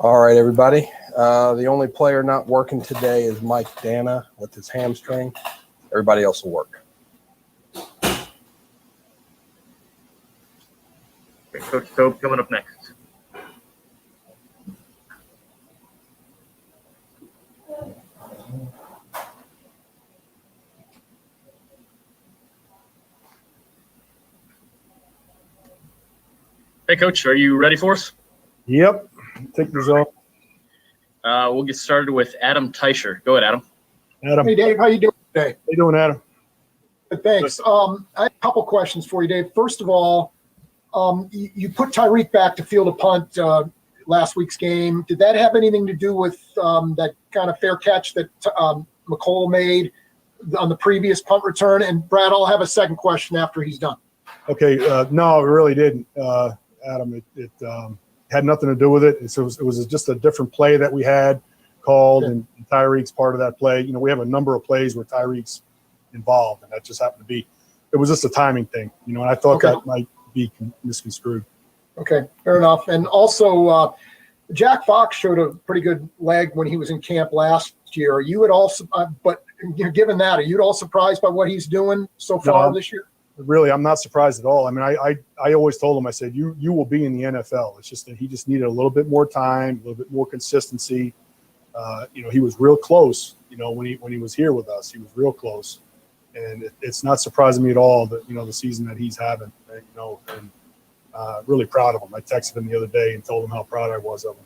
All right, everybody. The only player not working today is Mike Dana with his hamstring. Everybody else will work. Okay, Coach Tope coming up next. Hey, Coach, are you ready for us? Yep. Take this off. We'll get started with Adam Teicher. Go ahead, Adam. Adam. Hey, Dave. How you doing today? How you doing, Adam? Good, thanks. I have a couple questions for you, Dave. First of all, you put Tyreek back to field a punt last week's game. Did that have anything to do with that kind of fair catch that McCole made on the previous punt return? And, Brad, I'll have a second question after he's done. Okay. No, it really didn't, Adam. It had nothing to do with it. It was just a different play that we had called, and Tyreek's part of that play. You know, we have a number of plays where Tyreek's involved, and that just happened to be – it was just a timing thing, you know, and I thought that might be misconstrued. Okay, fair enough. And also, Jack Fox showed a pretty good leg when he was in camp last year. Are you at all but you know, given that, are you at all surprised by what he's doing so far this year? Really, I'm not surprised at all. I mean, I always told him, I said, you will be in the NFL. It's just that he just needed a little bit more time, a little bit more consistency. You know, he was real close, you know, when he was here with us. He was real close. And it's not surprising me at all that, you know, the season that he's having, you know, and really proud of him. I texted him the other day and told him how proud I was of him.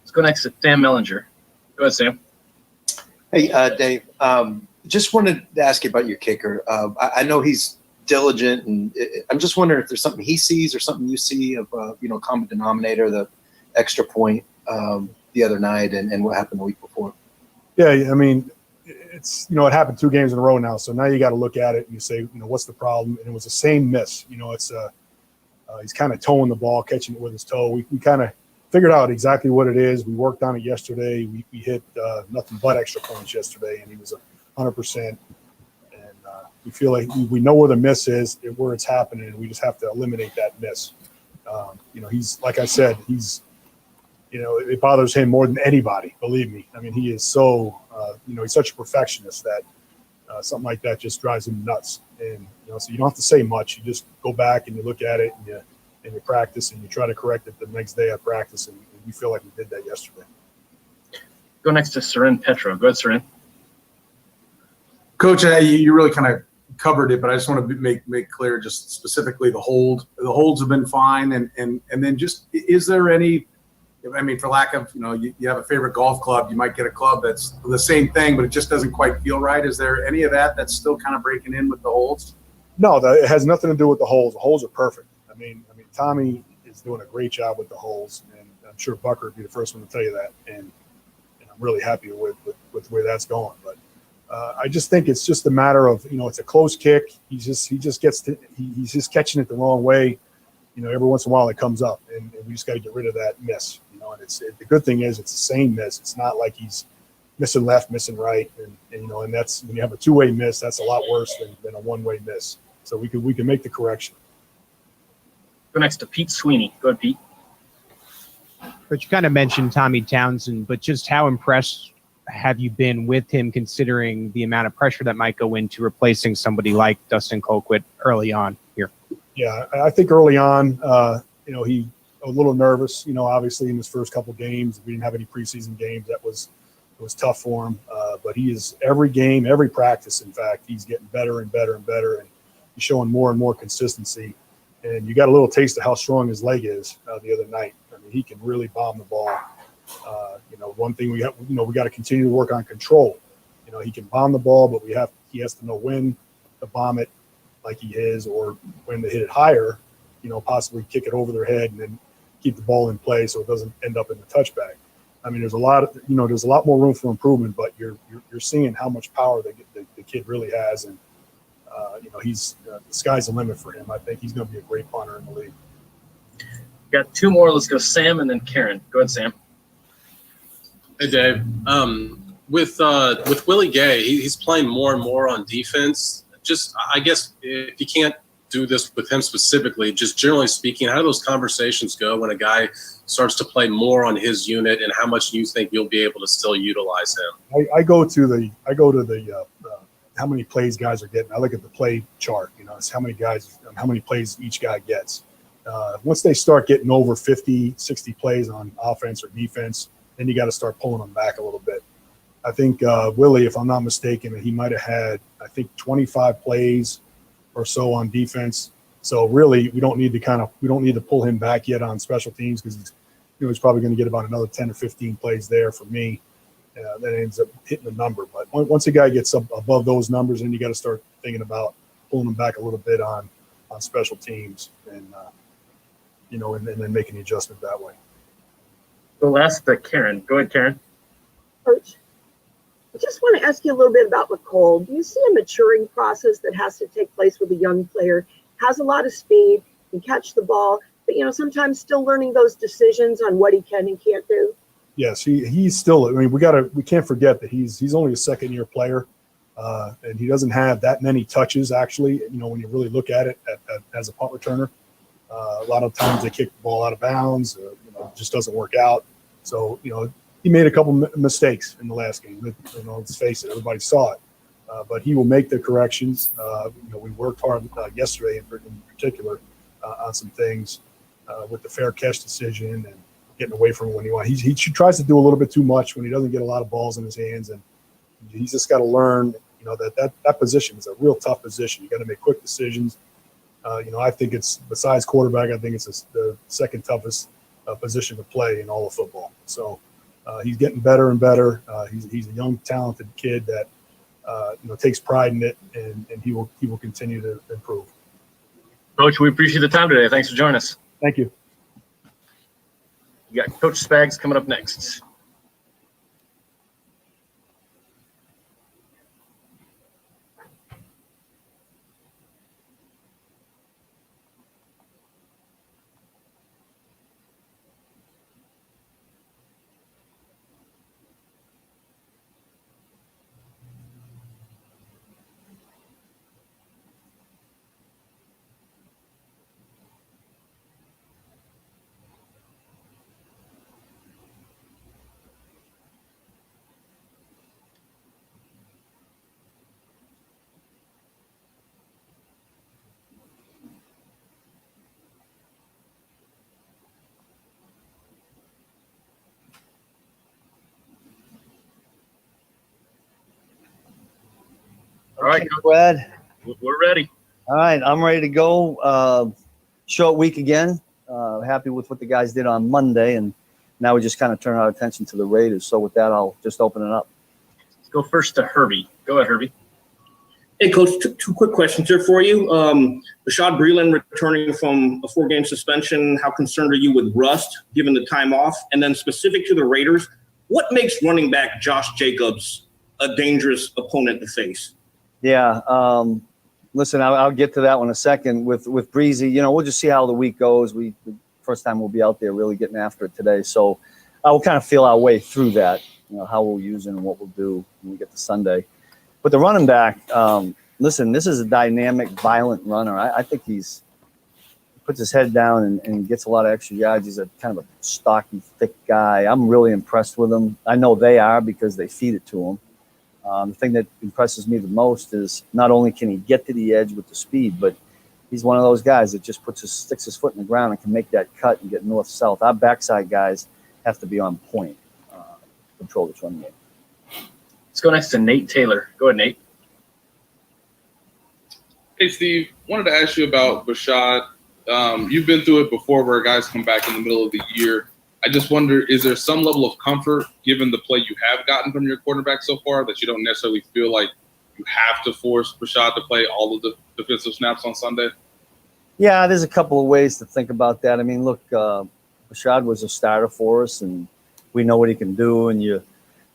Let's go next to Sam Mellinger. Go ahead, Sam. Hey, Dave. Just wanted to ask you about your kicker. I know he's diligent, and I'm just wondering if there's something he sees or something you see of, you know, common denominator, the extra point the other night and what happened the week before. Yeah, I mean, it's, you know, it happened 2 games in a row now, so now you got to look at it and you say, you know, what's the problem? And it was the same miss. You know, it's he's kind of towing the ball, catching it with his toe. We kind of figured out exactly what it is. We worked on it yesterday. We hit nothing but extra points yesterday, and he was 100%. And we feel like we know where the miss is, where it's happening, and we just have to eliminate that miss. You know, he's, like I said, he's, you know, it bothers him more than anybody, believe me. I mean, he is so, you know, he's such a perfectionist that something like that just drives him nuts. And, you know, so you don't have to say much. You just go back and you look at it and you practice and you try to correct it the next day at practice. And we feel like we did that yesterday. Go next to Seren Petro. Go ahead, Seren. Coach, you really kind of covered it, but I just want to make clear just specifically the hold. The holds have been fine, and then just, is there any, I mean, for lack of, you know, you have a favorite golf club, you might get a club that's the same thing, but it just doesn't quite feel right. Is there any of that that's still kind of breaking in with the holds? No, it has nothing to do with the holes. The holes are perfect. I mean, Tommy is doing a great job with the holes, and I'm sure Bucker would be the first one to tell you that, and I'm really happy with where that's going. But I just think it's just a matter of, you know, it's a close kick. He's just catching it the wrong way. You know, every once in a while it comes up, and we just got to get rid of that miss. You know, and the good thing is it's the same miss. It's not like he's missing left, missing right, and you know, and that's, when you have a two-way miss, that's a lot worse than a one-way miss. So we can make the correction. Go next to Pete Sweeney. Go ahead, Pete. But you kind of mentioned Tommy Townsend, but just how impressed have you been with him, considering the amount of pressure that might go into replacing somebody like Dustin Colquitt early on here? Yeah, I think early on, you know, he a little nervous, you know, obviously in his first couple games. We didn't have any preseason games. It was tough for him. But he is, every game, every practice, in fact, he's getting better and better and better, and he's showing more and more consistency. And you got a little taste of how strong his leg is the other night. I mean, he can really bomb the ball. You know, one thing we got to continue to work on control. You know, he can bomb the ball, but he has to know when to bomb it like he is, or when to hit it higher, you know, possibly kick it over their head and then keep the ball in play so it doesn't end up in the touchback. I mean, there's a lot more room for improvement, but you're seeing how much power the kid really has, and you know, he's the sky's the limit for him. I think he's going to be a great punter in the league. Got 2 more. Let's go Sam and then Karen. Go ahead, Sam. Hey, Dave. With Willie Gay, he's playing more and more on defense. Just, I guess, if you can't do this with him specifically, just generally speaking, how do those conversations go when a guy starts to play more on his unit, and how much do you think you'll be able to still utilize him? I go to the how many plays guys are getting. I look at the play chart. It's how many plays each guy gets. Once they start getting over 50, 60 plays on offense or defense, then you got to start pulling them back a little bit. I think Willie, if I'm not mistaken, he might have had, I think, 25 plays or so on defense. So really, we don't need to pull him back yet on special teams, because he's probably going to get about another 10 or 15 plays there for me. That ends up hitting the number. But once a guy gets up above those numbers, then you got to start thinking about pulling him back a little bit on special teams, and and then making the adjustment that way. The last, Karen. Go ahead, Karen. Coach, I just want to ask you a little bit about McCole. Do you see a maturing process that has to take place with a young player? Has a lot of speed, can catch the ball, but sometimes still learning those decisions on what he can and can't do. Yes, he's still. I mean, we can't forget that he's only a second-year player, and he doesn't have that many touches. Actually, when you really look at it as a punt returner, a lot of times they kick the ball out of bounds. It just doesn't work out. So he made a couple mistakes in the last game. Let's face it, everybody saw it. But he will make the corrections. We worked hard yesterday in particular on some things with the fair catch decision and getting away from it when he wants. He tries to do a little bit too much when he doesn't get a lot of balls in his hands, and he's just got to learn. That position is a real tough position. You got to make quick decisions. I think it's, besides quarterback, I think it's the second toughest position to play in all of football. So he's getting better and better. He's a young, talented kid that takes pride in it, and he will continue to improve. Coach, we appreciate the time today. Thanks for joining us. Thank you. You got Coach Spags coming up next. All right, Okay, Brad. we're ready. All right, I'm ready to go. Short week again. Happy with what the guys did on Monday, and now we just kind of turn our attention to the Raiders. So with that, I'll just open it up. Let's go first to Herbie. Go ahead, Herbie. Hey, Coach, two quick questions here for you. Rashad Breeland returning from a 4-game suspension. How concerned are you with rust, given the time off? And then specific to the Raiders, what makes running back Josh Jacobs a dangerous opponent to face? Yeah, listen, I'll get to that one in a second. With Breezy, we'll just see how the week goes. The first time we'll be out there really getting after it today. So I will kind of feel our way through that, how we'll use it and what we'll do when we get to Sunday. But the running back, listen, this is a dynamic, violent runner. I think he puts his head down and gets a lot of extra yards. He's a kind of a stocky, thick guy. I'm really impressed with him. I know they are because they feed it to him. The thing that impresses me the most is not only can he get to the edge with the speed, but he's one of those guys that just sticks his foot in the ground and can make that cut and get north-south. Our backside guys have to be on point to control this running game. Let's go next to Nate Taylor. Go ahead, Nate. Hey, Steve, wanted to ask you about Bashad. You've been through it before where guys come back in the middle of the year. I just wonder, is there some level of comfort given the play you have gotten from your quarterback so far that you don't necessarily feel like you have to force Bashad to play all of the defensive snaps on Sunday? Yeah, there's a couple of ways to think about that. I mean, look, Bashad was a starter for us, and we know what he can do. And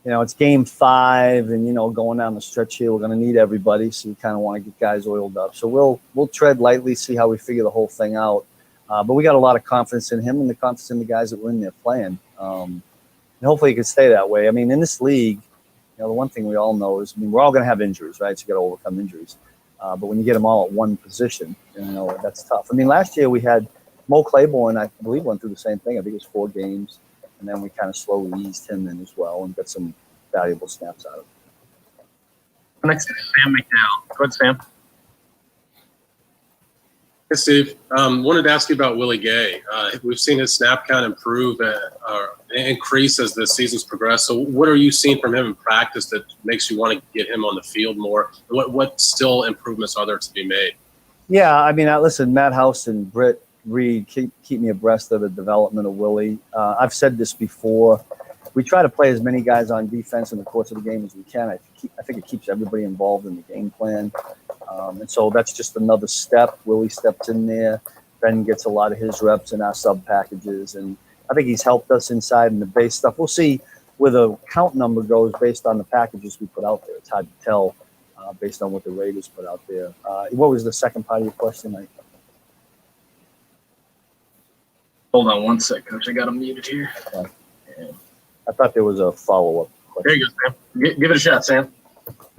it's game 5, and going down the stretch here, we're going to need everybody. So we kind of want to get guys oiled up. So we'll tread lightly, see how we figure the whole thing out. But we got a lot of confidence in him and the confidence in the guys that were in there playing. And hopefully it can stay that way. I mean, in this league, the one thing we all know is, we're all going to have injuries, right? So you got to overcome injuries. But when you get them all at one position, that's tough. I mean, last year we had Mo Claiborne, I believe, went through the same thing. I think it was 4 games. And then we kind of slowly eased him in as well and got some valuable snaps out of him. Next to Sam McDowell. Go ahead, Sam. Hey, Steve. Wanted to ask you about Willie Gay. We've seen his snap count improve or increase as the season's progressed. So what are you seeing from him in practice that makes you want to get him on the field more? What still improvements are there to be made? Yeah, I mean, listen, Matt House and Britt Reed keep me abreast of the development of Willie. I've said this before. We try to play as many guys on defense in the course of the game as we can. I think it keeps everybody involved in the game plan. And so that's just another step. Willie steps in there. Ben gets a lot of his reps in our sub packages. And I think he's helped us inside in the base stuff. We'll see where the count number goes based on the packages we put out there. It's hard to tell based on what the Raiders put out there. What was the second part of your question? Hold on one sec, Coach. I got him muted here. I thought there was a follow-up question. There you go, Sam. Give it a shot, Sam.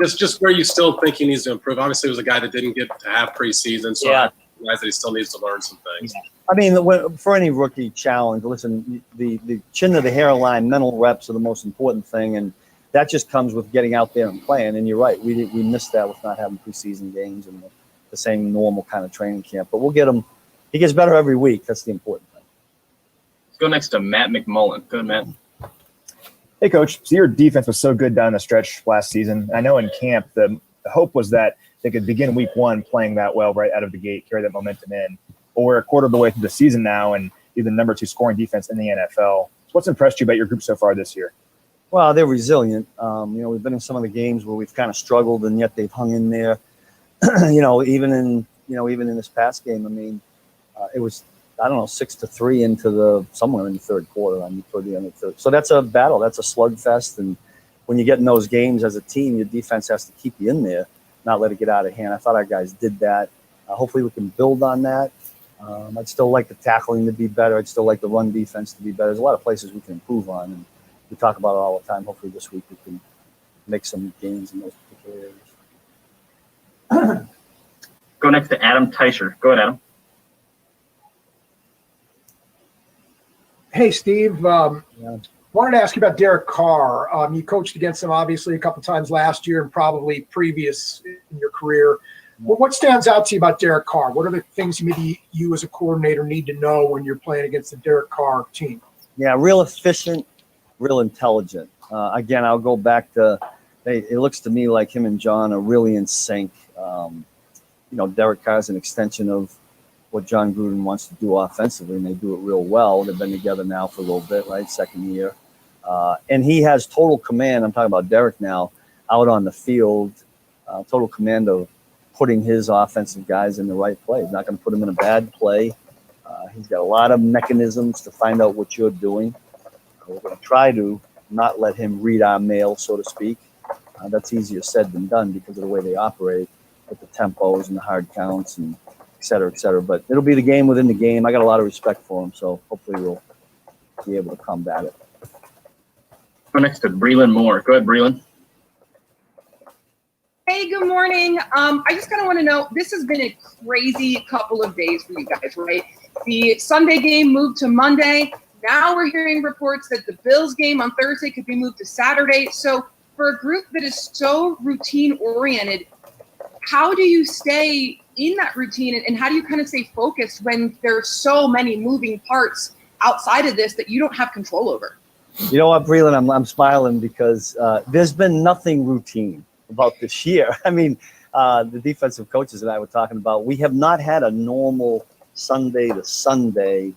Just where you still think he needs to improve. Obviously, it was a guy that didn't get to have preseason, so I realize that he still needs to learn some things. I mean, for any rookie challenge, listen, the chin to the hairline, mental reps are the most important thing, and that just comes with getting out there and playing. And you're right, we missed that with not having preseason games and the same normal kind of training camp. But we'll get him. He gets better every week. That's the important thing. Let's go next to Matt McMullen. Go ahead, Matt. Hey, Coach. So your defense was so good down the stretch last season. I know in camp the hope was that they could begin week 1 playing that well right out of the gate, carry that momentum in. But we're a quarter of the way through the season now, and you're the number 2 scoring defense in the NFL. So what's impressed you about your group so far this year? Well, they're resilient. We've been in some of the games where we've kind of struggled, and yet they've hung in there. Even in this past game, I mean, it was 6-3 into somewhere in the third quarter. Toward the end of the third. So that's a battle. That's a slugfest. And when you get in those games as a team, your defense has to keep you in there, not let it get out of hand. I thought our guys did that. Hopefully we can build on that. I'd still like the tackling to be better. I'd still like the run defense to be better. There's a lot of places we can improve on, and we talk about it all the time. Hopefully this week we can make some gains in those particular areas. Go next to Adam Teicher. Go ahead, Adam. Hey, Steve. Wanted to ask you about Derek Carr. You coached against him, obviously, a couple times last year and probably previous in your career. What stands out to you about Derek Carr? What are the things maybe you as a coordinator need to know when you're playing against the Derek Carr team? Yeah, real efficient, real intelligent. Again, I'll go back to, it looks to me like him and John are really in sync. Derek Carr is an extension of what John Gruden wants to do offensively, and they do it real well. They've been together now for a little bit, right? Second year. And he has total command. I'm talking about Derek now, out on the field, total command of putting his offensive guys in the right play. He's not going to put them in a bad play. He's got a lot of mechanisms to find out what you're doing. We're going to try to not let him read our mail, so to speak. That's easier said than done because of the way they operate with the tempos and the hard counts and et cetera, et cetera. But it'll be the game within the game. I got a lot of respect for him, so hopefully we'll be able to combat it. Go next to Breland Moore. Go ahead, Breland. Hey, good morning. I just kind of want to know, this has been a crazy couple of days for you guys, right? The Sunday game moved to Monday. Now we're hearing reports that the Bills game on Thursday could be moved to Saturday. So for a group that is so routine-oriented, how do you stay in that routine, and how do you kind of stay focused when there's so many moving parts outside of this that you don't have control over? You know what, Breland, I'm smiling because there's been nothing routine about this year. I mean, the defensive coaches and I were talking about, we have not had a normal Sunday to Sunday,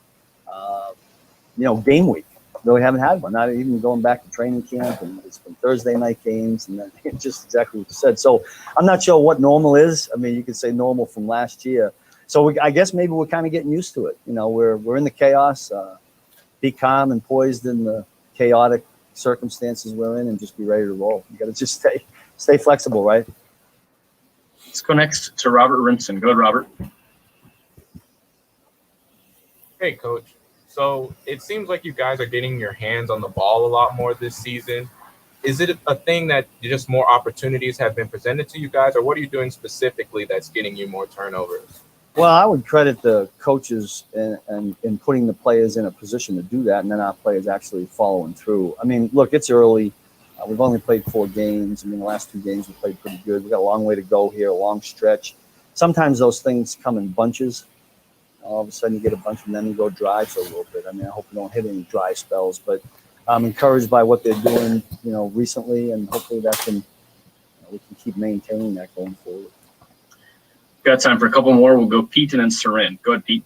game week. Really haven't had one, not even going back to training camp, and it's been Thursday night games, and then just exactly what you said. So I'm not sure what normal is. I mean, you could say normal from last year. So I guess maybe we're kind of getting used to it. We're in the chaos. Be calm and poised in the chaotic circumstances we're in, and just be ready to roll. You got to just stay flexible, right? Let's go next to Robert Rinson. Go ahead, Robert. Hey, Coach. So it seems like you guys are getting your hands on the ball a lot more this season. Is it a thing that just more opportunities have been presented to you guys, or what are you doing specifically that's getting you more turnovers? Well, I would credit the coaches in putting the players in a position to do that, and then our players actually following through. I mean, look, it's early. We've only played 4 games. I mean, the last 2 games we played pretty good. We've got a long way to go here, a long stretch. Sometimes those things come in bunches. All of a sudden you get a bunch and then you go dry for a little bit. I mean, I hope we don't hit any dry spells, but I'm encouraged by what they're doing, recently, and hopefully that can we can keep maintaining that going forward. Got time for a couple more. We'll go Pete and then Sarin. Go ahead, Pete.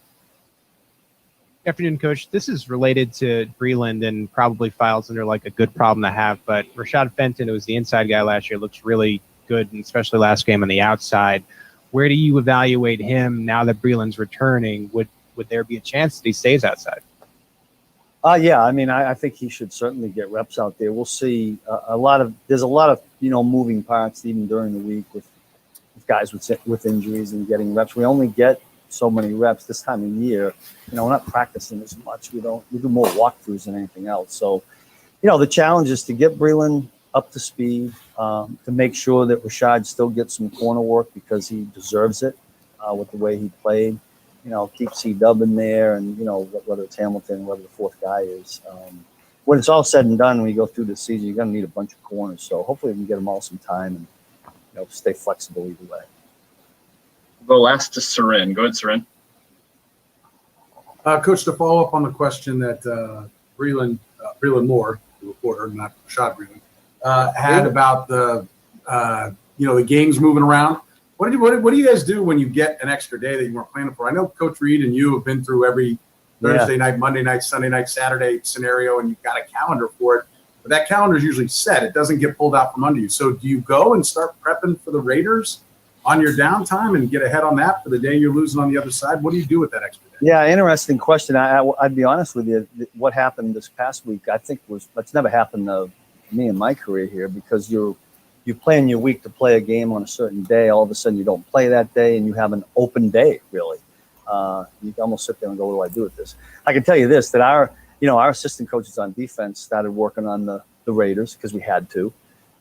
Good afternoon, Coach. This is related to Breland and probably files under like a good problem to have, but Rashad Fenton, who was the inside guy last year, looks really good, and especially last game on the outside. Where do you evaluate him now that Breland's returning? Would there be a chance that he stays outside? Yeah, I mean, I think he should certainly get reps out there. We'll see. There's a lot of moving parts even during the week with guys with injuries and getting reps. We only get so many reps this time of year. We're not practicing as much. We do more walkthroughs than anything else. So, the challenge is to get Breland up to speed, to make sure that Rashad still gets some corner work because he deserves it with the way he played. Keep C-Dub in there, and, whether it's Hamilton, whether the 4th guy is. When it's all said and done, when you go through the season, you're going to need a bunch of corners. So hopefully we can get them all some time and, stay flexible either way. We'll go last to Sarin. Go ahead, Sarin. Coach, to follow up on the question that Breland Moore, the reporter, not Rashad Breland, had about the games moving around. What do you guys do when you get an extra day that you weren't planning for? I know Coach Reed and you have been through every Thursday night, Monday night, Sunday night, Saturday scenario, and you've got a calendar for it. But that calendar is usually set. It doesn't get pulled out from under you. So do you go and start prepping for the Raiders on your downtime and get ahead on that for the day you're losing on the other side? What do you do with that extra day? Yeah, interesting question. I'd be honest with you. What happened this past week, I think that's never happened to me in my career here, because you plan your week to play a game on a certain day. All of a sudden you don't play that day and you have an open day, really. You can almost sit there and go, what do I do with this? I can tell you this, that our assistant coaches on defense started working on the Raiders because we had to.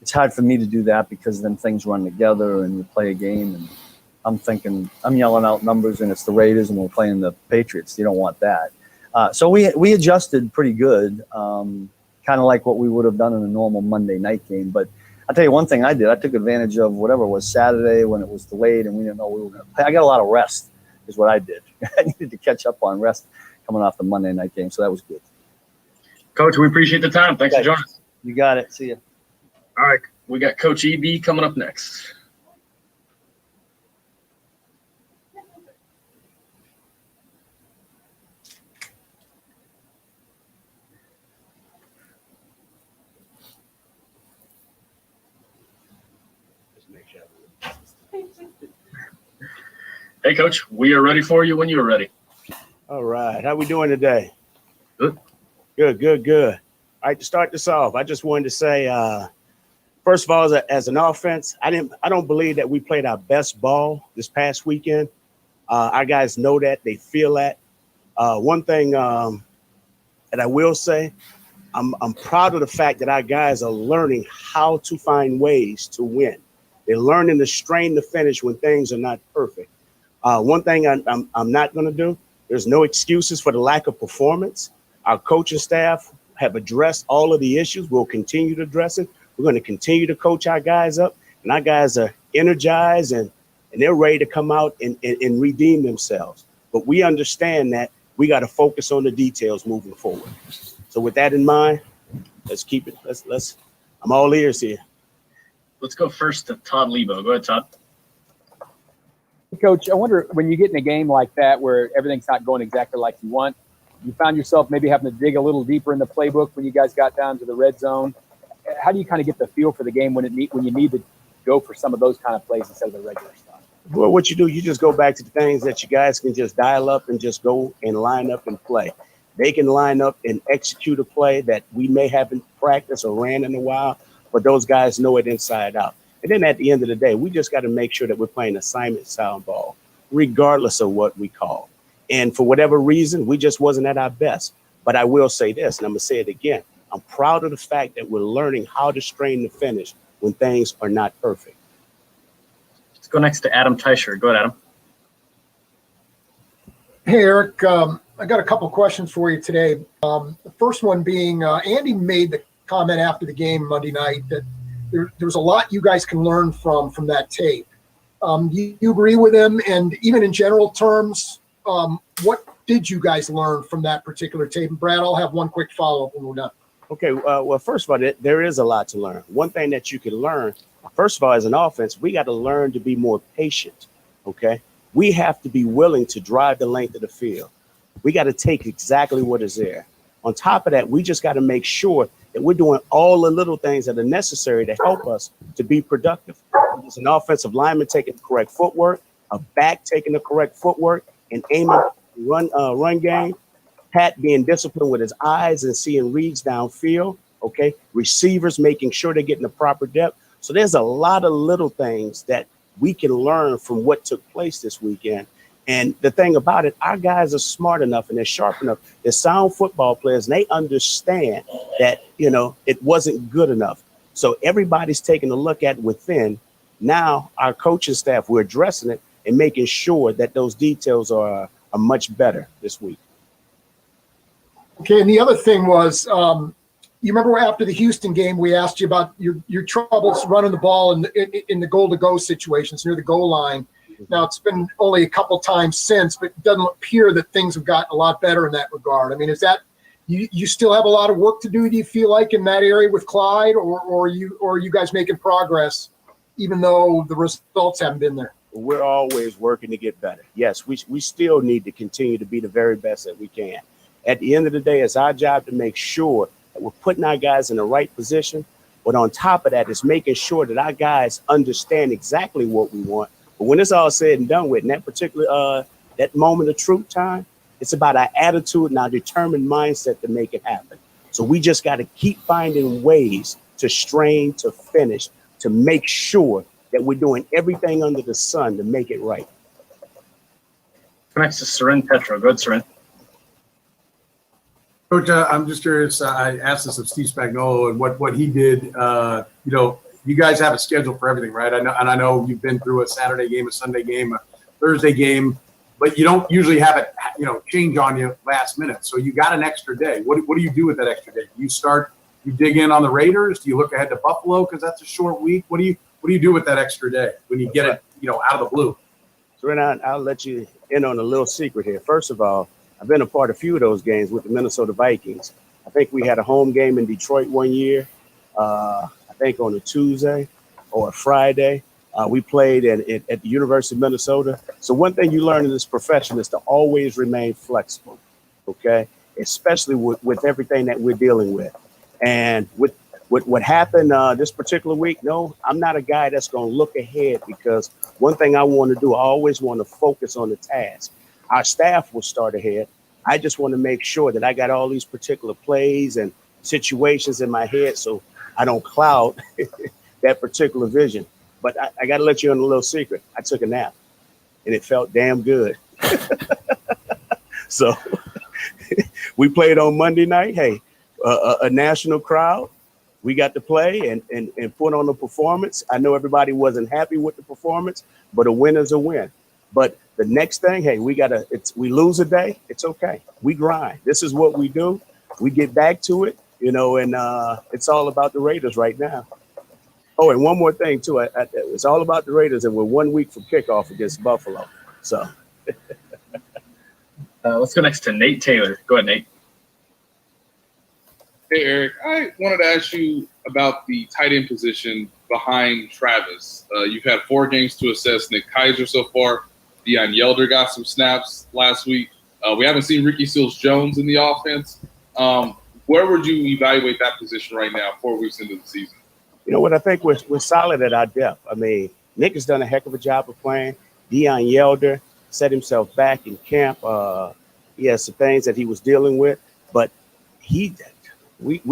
It's hard for me to do that because then things run together and you play a game and I'm yelling out numbers and it's the Raiders and we're playing the Patriots. You don't want that. So we adjusted pretty good, kind of like what we would have done in a normal Monday night game. But I'll tell you one thing I did. I took advantage of whatever it was Saturday when it was delayed and we didn't know we were going to play. I got a lot of rest is what I did. I needed to catch up on rest coming off the Monday night game, so that was good. Coach, we appreciate the time. Thanks for joining us. You got it. See you. All right, we got Coach EB coming up next. Hey, Coach, we are ready for you when you are ready. All right. How we doing today? Good. Good. All right, to start this off, I just wanted to say, first of all, as an offense, I don't believe that we played our best ball this past weekend. Our guys know that. They feel that. One thing that I will say, I'm proud of the fact that our guys are learning how to find ways to win. They're learning to strain the finish when things are not perfect. One thing I'm not going to do, there's no excuses for the lack of performance. Our coaching staff have addressed all of the issues. We'll continue to address it. We're going to continue to coach our guys up, and our guys are energized and they're ready to come out and redeem themselves. But we understand that we got to focus on the details moving forward. So with that in mind, let's keep it. I'm all ears here. Let's go first to Todd Lebo. Go ahead, Todd. Coach, I wonder, when you get in a game like that where everything's not going exactly like you want, you found yourself maybe having to dig a little deeper in the playbook when you guys got down to the red zone. How do you kind of get the feel for the game when you need to go for some of those kind of plays instead of the regular stuff? Well, what you do, you just go back to the things that you guys can just dial up and just go and line up and play. They can line up and execute a play that we may haven't practiced or ran in a while, but those guys know it inside out. And then at the end of the day, we just got to make sure that we're playing assignment sound ball, regardless of what we call. And for whatever reason, we just wasn't at our best. But I will say this, and I'm going to say it again. I'm proud of the fact that we're learning how to strain the finish when things are not perfect. Let's go next to Adam Teicher. Go ahead, Adam. Hey, Eric. I got a couple questions for you today. The first one being, Andy made the comment after the game Monday night that there's a lot you guys can learn from that tape. You agree with him? And even in general terms, what did you guys learn from that particular tape? And Brad, I'll have one quick follow-up when we're done. Okay, well, first of all, there is a lot to learn. One thing that you can learn, first of all, as an offense, we got to learn to be more patient, okay? We have to be willing to drive the length of the field. We got to take exactly what is there. On top of that, we just got to make sure that we're doing all the little things that are necessary to help us to be productive. There's an offensive lineman taking the correct footwork, a back taking the correct footwork, and aiming run game. Pat being disciplined with his eyes and seeing reads downfield, okay? Receivers making sure they're getting the proper depth. So there's a lot of little things that we can learn from what took place this weekend. And the thing about it, our guys are smart enough and they're sharp enough. They're sound football players and they understand that, it wasn't good enough. So everybody's taking a look at within. Now our coaching staff, we're addressing it and making sure that those details are much better this week. Okay, and the other thing was, you remember after the Houston game, we asked you about your troubles running the ball in the goal-to-go situations near the goal line. Now, it's been only a couple times since, but it doesn't appear that things have gotten a lot better in that regard. I mean, is that you still have a lot of work to do, do you feel like, in that area with Clyde, or are you guys making progress, even though the results haven't been there? We're always working to get better. Yes, we still need to continue to be the very best that we can. At the end of the day, it's our job to make sure that we're putting our guys in the right position. But on top of that, it's making sure that our guys understand exactly what we want. But when it's all said and done with, in that particular that moment of truth time, it's about our attitude and our determined mindset to make it happen. So we just got to keep finding ways to strain, to finish, to make sure that we're doing everything under the sun to make it right. Next to Seren Petro. Go ahead, Seren. Coach, I'm just curious. I asked this of Steve Spagnuolo and what he did. You guys have a schedule for everything, right? I know you've been through a Saturday game, a Sunday game, a Thursday game, but you don't usually have it, change on you last minute. So you got an extra day. What do you do with that extra day? You dig in on the Raiders? Do you look ahead to Buffalo because that's a short week? What do you do with that extra day when you get it, out of the blue? So I'll let you in on a little secret here. First of all, I've been a part of a few of those games with the Minnesota Vikings. I think we had a home game in Detroit one year, I think on a Tuesday or a Friday. We played at the University of Minnesota. So one thing you learn in this profession is to always remain flexible, okay? Especially with everything that we're dealing with. And with what happened this particular week, no, I'm not a guy that's going to look ahead, because one thing I want to do, I always want to focus on the task. Our staff will start ahead. I just want to make sure that I got all these particular plays and situations in my head so I don't cloud that particular vision. But I got to let you in a little secret. I took a nap and it felt damn good. So we played on Monday night. Hey, a national crowd. We got to play and put on a performance. I know everybody wasn't happy with the performance, but a win is a win. But the next thing, hey, we lose a day. It's okay. We grind. This is what we do. We get back to it, and it's all about the Raiders right now. Oh, and one more thing too. It's all about the Raiders, and we're 1 week from kickoff against Buffalo. So let's go next to Nate Taylor. Go ahead, Nate. Hey, Eric. I wanted to ask you about the tight end position behind Travis. You've had 4 games to assess Nick Kaiser so far. Deion Yelder got some snaps last week. We haven't seen Ricky Seals-Jones in the offense. Where would you evaluate that position right now, 4 weeks into the season? You know what? I think we're solid at our depth. I mean, Nick has done a heck of a job of playing. Deion Yelder set himself back in camp. He has some things that he was dealing with, but we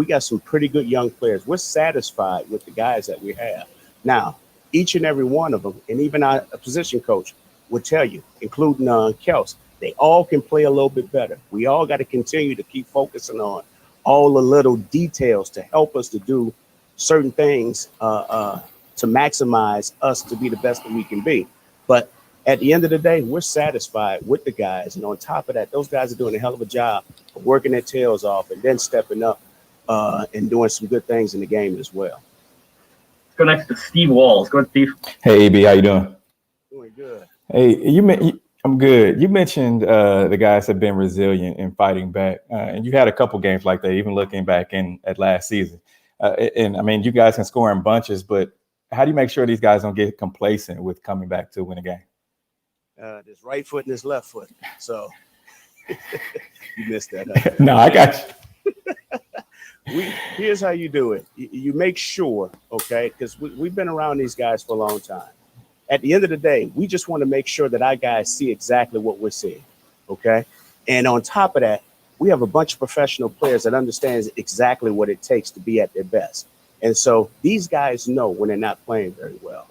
got some pretty good young players. We're satisfied with the guys that we have. Now, each and every one of them, and even our position coach would tell you, including Kels, they all can play a little bit better. We all got to continue to keep focusing on all the little details to help us to do certain things to maximize us to be the best that we can be. But at the end of the day, we're satisfied with the guys. And on top of that, those guys are doing a hell of a job of working their tails off and then stepping up and doing some good things in the game as well. Let's go next to Steve Walls. Go ahead, Steve. Hey, AB, how you doing? Doing good. Hey, I'm good. You mentioned the guys have been resilient in fighting back, and you had a couple games like that, even looking back at last season. And I mean, you guys can score in bunches, but how do you make sure these guys don't get complacent with coming back to win a game? This right foot and this left foot. So you missed that. Huh? No, I got you. Here's how you do it. You make sure, okay, because we've been around these guys for a long time. At the end of the day, we just want to make sure that our guys see exactly what we're seeing, okay? And on top of that, we have a bunch of professional players that understands exactly what it takes to be at their best. And so these guys know when they're not playing very well.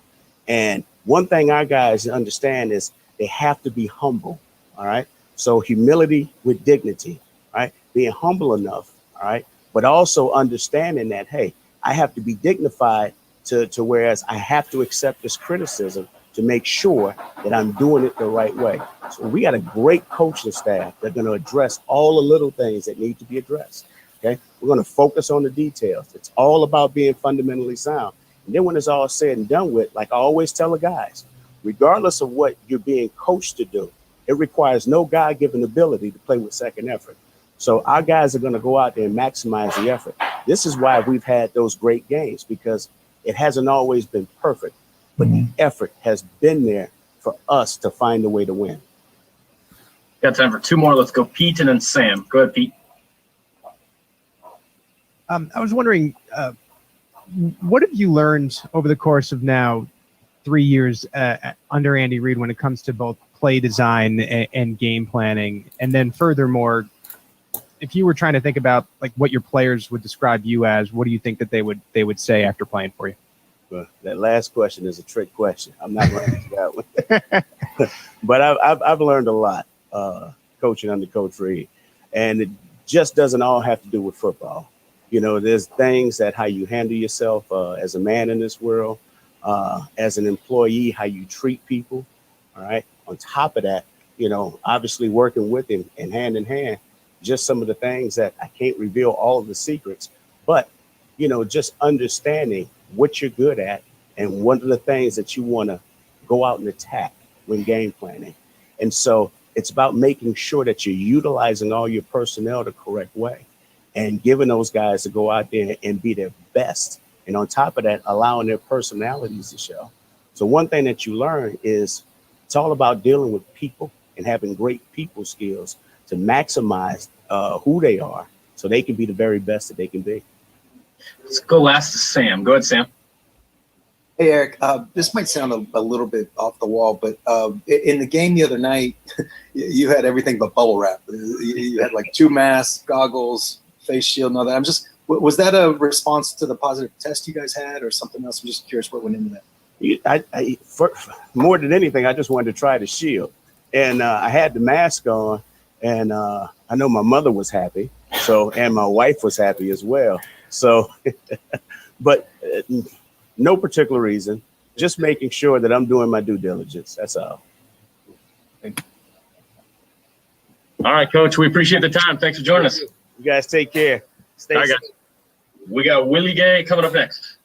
And one thing our guys understand is they have to be humble, all right? So humility with dignity, right? Being humble enough, all right? But also understanding that, hey, I have to be dignified to whereas I have to accept this criticism to make sure that I'm doing it the right way. So we got a great coaching staff that's going to address all the little things that need to be addressed. Okay, we're going to focus on the details. It's all about being fundamentally sound. And then when it's all said and done with, like I always tell the guys, regardless of what you're being coached to do, it requires no God-given ability to play with second effort. So our guys are going to go out there and maximize the effort. This is why we've had those great games, because it hasn't always been perfect, but the effort has been there for us to find a way to win. Got time for two more. Let's go Pete and then Sam. Go ahead, Pete. I was wondering, what have you learned over the course of now 3 years under Andy Reid when it comes to both play design and game planning? And then furthermore, if you were trying to think about like what your players would describe you as, what do you think that they would say after playing for you? Well, that last question is a trick question. I'm not going to answer that one. But I've learned a lot coaching under Coach Reid, and it just doesn't all have to do with football. You know, there's things that how you handle yourself as a man in this world, as an employee, how you treat people. All right. On top of that, you know, obviously working with him and hand in hand, just some of the things that I can't reveal all of the secrets, but, you know, just understanding what you're good at and what are the things that you want to go out and attack when game planning. And so it's about making sure that you're utilizing all your personnel the correct way and giving those guys to go out there and be their best. And on top of that, allowing their personalities to show. So one thing that you learn is it's all about dealing with people and having great people skills to maximize who they are so they can be the very best that they can be. Let's go last to Sam. Go ahead, Sam. Hey, Eric, this might sound a little bit off the wall, but in the game the other night, you had everything but bubble wrap. You had like 2 masks, goggles, face shield, and all that. Was that a response to the positive test you guys had or something else? I'm just curious what went into that. For more than anything, I just wanted to try the shield. And I had the mask on, and I know my mother was happy, and my wife was happy as well. So, but no particular reason, just making sure that I'm doing my due diligence. That's all. All right, Coach, we appreciate the time. Thanks for joining us. You guys take care. Stay safe. Guys. We got Willie Gay coming up next.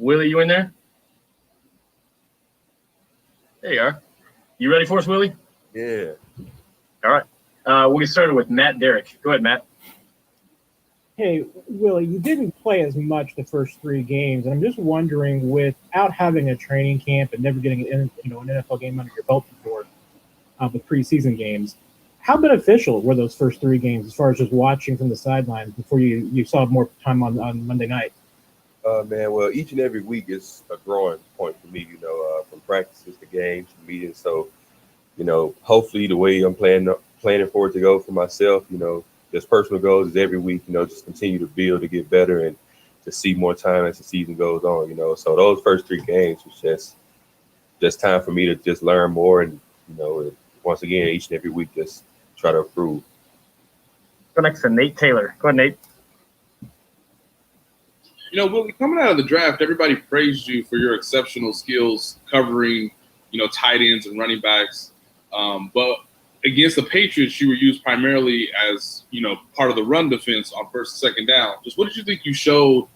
Willie, you in there? There you are. You ready for us, Willie? Yeah. All right. We'll get started with Matt Derrick. Go ahead, Matt. Hey, Willie, you didn't play as much the first 3 games, and I'm just wondering, without having a training camp and never getting an NFL game under your belt before, with preseason games, how beneficial were those first 3 games as far as just watching from the sidelines before you saw more time on Monday night? Man, well, each and every week is a growing point for me, from practices to games to meetings. So, hopefully the way I'm planning for it to go for myself, just personal goals is every week, just continue to build, to get better and to see more time as the season goes on, So those first 3 games was just time for me to just learn more and, once again, each and every week, just try to improve. Go next to Nate Taylor. Go ahead, Nate. Willie, coming out of the draft, everybody praised you for your exceptional skills covering, tight ends and running backs. But against the Patriots, you were used primarily as, part of the run defense on first and second down. Just what did you think you showed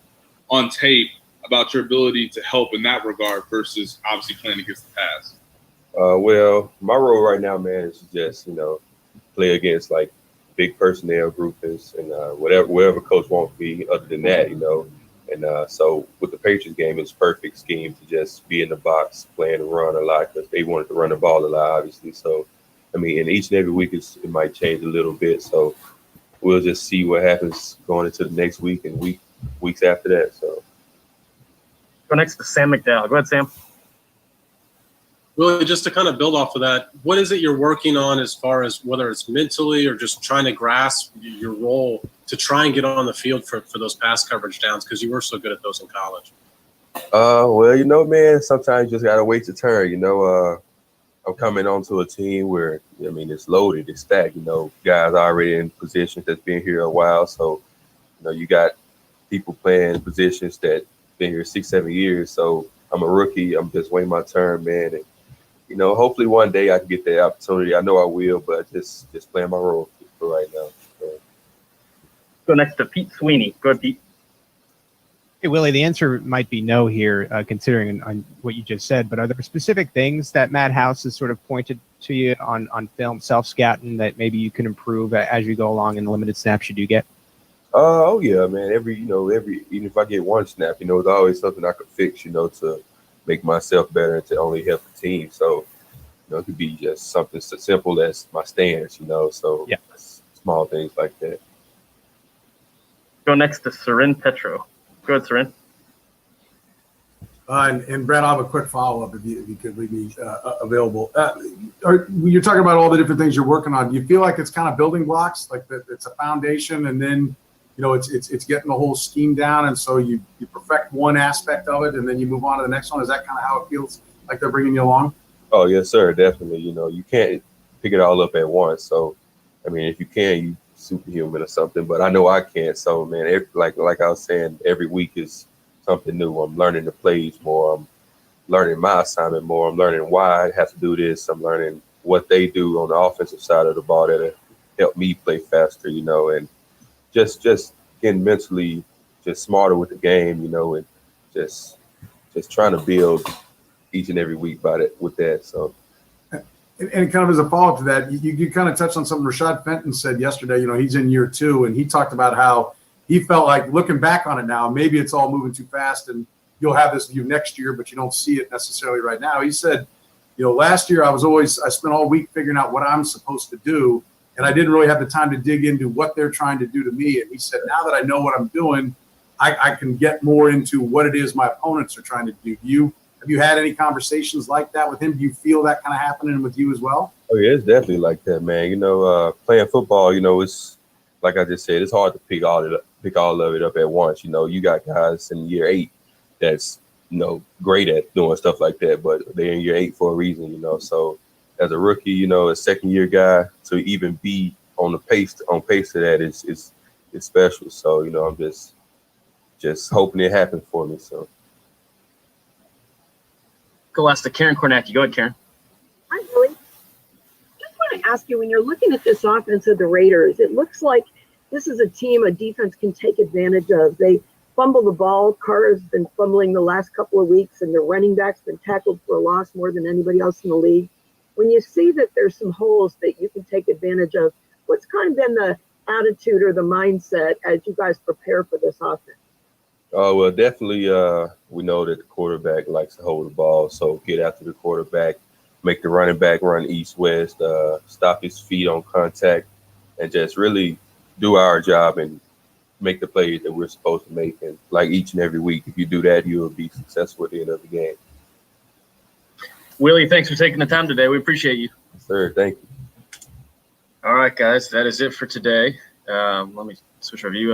on tape about your ability to help in that regard versus obviously playing against the pass? Well, my role right now, man, is just, play against like big personnel groupings and whatever coach wants me other than that, And so with the Patriots game, it's perfect scheme to just be in the box, playing and run a lot because they wanted to run the ball a lot, obviously. So, and each and every week it might change a little bit. So we'll just see what happens going into the next week and weeks after that. So go next to Sam McDowell. Go ahead, Sam. Really, just to kind of build off of that, what is it you're working on as far as whether it's mentally or just trying to grasp your role to try and get on the field for those pass coverage downs because you were so good at those in college? Well, man, sometimes you just got to wait your turn. I'm coming onto a team where, it's loaded, it's stacked, guys already in positions that's been here a while. So, you got people playing positions that been here 6-7 years. So I'm a rookie. I'm just waiting my turn, man. And, hopefully one day I can get that opportunity. I know I will, but just playing my role for right now. So. Go next to Pete Sweeney. Go ahead, Pete. Hey, Willie, the answer might be no here, considering on what you just said, but are there specific things that Matt House has sort of pointed to you on film, self-scouting, that maybe you can improve as you go along in the limited snaps you do get? Oh yeah, man. Even if I get one snap, there's always something I could fix, to make myself better and to only help the team. So, it could be just something so simple as my stance, so yeah, small things like that. Go next to Seren Petro. Go ahead, Seren. And Brad, I'll have a quick follow-up if you could leave me available. You're talking about all the different things you're working on. Do you feel like it's kind of building blocks, like that it's a foundation, and then it's getting the whole scheme down, and so you perfect one aspect of it, and then you move on to the next one? Is that kind of how it feels like they're bringing you along? Oh yes, sir, definitely. You can't pick it all up at once. So, if you can, you superhuman or something. But I know I can't. So, man, like I was saying, every week is something new. I'm learning the plays more. I'm learning my assignment more. I'm learning why I have to do this. I'm learning what they do on the offensive side of the ball that'll help me play faster. And just getting mentally just smarter with the game. And just trying to build each and every week with that. So. And kind of as a follow-up to that, you kind of touched on something Rashad Fenton said yesterday. He's in year 2, and he talked about how he felt like, looking back on it now, maybe it's all moving too fast, and you'll have this view next year, but you don't see it necessarily right now. He said, last year I spent all week figuring out what I'm supposed to do, and I didn't really have the time to dig into what they're trying to do to me. And he said, now that I know what I'm doing, I can get more into what it is my opponents are trying to do. Have you had any conversations like that with him? Do you feel that kind of happening with you as well? Oh yeah, it's definitely like that, man. Playing football, it's like I just said, it's hard to pick all of it up at once. You got guys in year 8 that's great at doing stuff like that, but they're in year 8 for a reason. So as a rookie, a second year guy, to even be on pace to that is special. So I'm just hoping it happens for me. So. Go last to Karen Kornacki. Go ahead, Karen. Hi, Willie. Just want to ask you, when you're looking at this offense of the Raiders, it looks like this is a team a defense can take advantage of. They fumble the ball. Carr has been fumbling the last couple of weeks, and the running back's been tackled for a loss more than anybody else in the league. When you see that there's some holes that you can take advantage of, what's kind of been the attitude or the mindset as you guys prepare for this offense? Oh, well, definitely we know that the quarterback likes to hold the ball, so get after the quarterback, make the running back run east-west, stop his feet on contact, and just really do our job and make the plays that we're supposed to make. And like each and every week, if you do that, you'll be successful at the end of the game. Willie, thanks for taking the time today. We appreciate you. Sir, thank you. All right, guys, that is it for today. Let me switch our view.